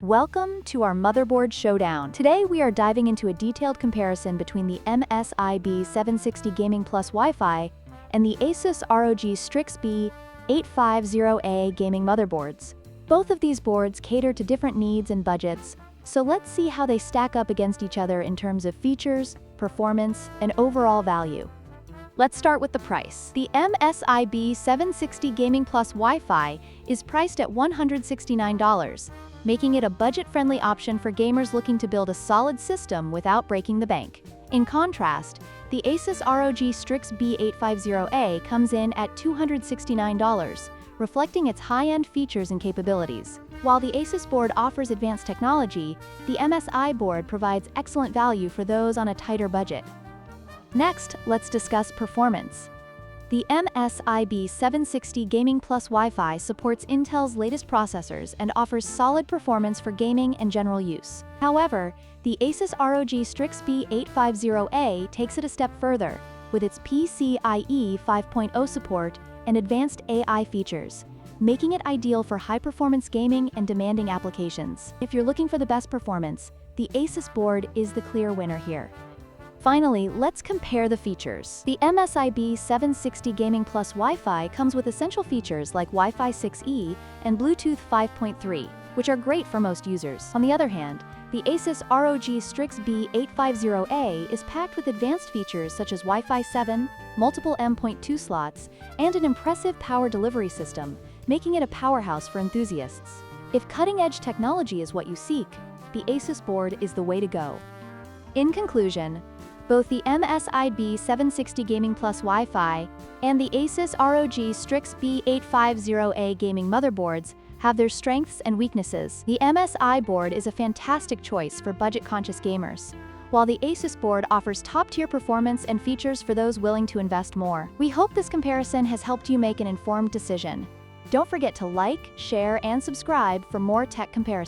Welcome to our Motherboard Showdown. Today we are diving into a detailed comparison between the MSI B760 Gaming Plus Wi-Fi and the ASUS ROG Strix B850 gaming motherboards. Both of these boards cater to different needs and budgets, so let's see how they stack up against each other in terms of features, performance, and overall value. Let's start with the price. The MSI B760 Gaming Plus Wi-Fi is priced at $169, making it a budget-friendly option for gamers looking to build a solid system without breaking the bank. In contrast, the ASUS ROG Strix B850 comes in at $269, reflecting its high-end features and capabilities. While the ASUS board offers advanced technology, the MSI board provides excellent value for those on a tighter budget. Next, let's discuss performance. The MSI B760 Gaming Plus Wi-Fi supports Intel's latest processors and offers solid performance for gaming and general use. However, the ASUS ROG Strix B850 takes it a step further, with its PCIe 5.0 support and advanced AI features, making it ideal for high-performance gaming and demanding applications. If you're looking for the best performance, the ASUS board is the clear winner here. Finally, let's compare the features. The MSI B760 Gaming Plus Wi-Fi comes with essential features like Wi-Fi 6E and Bluetooth 5.3, which are great for most users. On the other hand, the ASUS ROG Strix B850 is packed with advanced features such as Wi-Fi 7, multiple M.2 slots, and an impressive power delivery system, making it a powerhouse for enthusiasts. If cutting-edge technology is what you seek, the ASUS board is the way to go. In conclusion, both the MSI B760 Gaming Plus Wi-Fi and the ASUS ROG Strix B850 gaming motherboards have their strengths and weaknesses. The MSI board is a fantastic choice for budget-conscious gamers, while the ASUS board offers top-tier performance and features for those willing to invest more. We hope this comparison has helped you make an informed decision. Don't forget to like, share, and subscribe for more tech comparisons.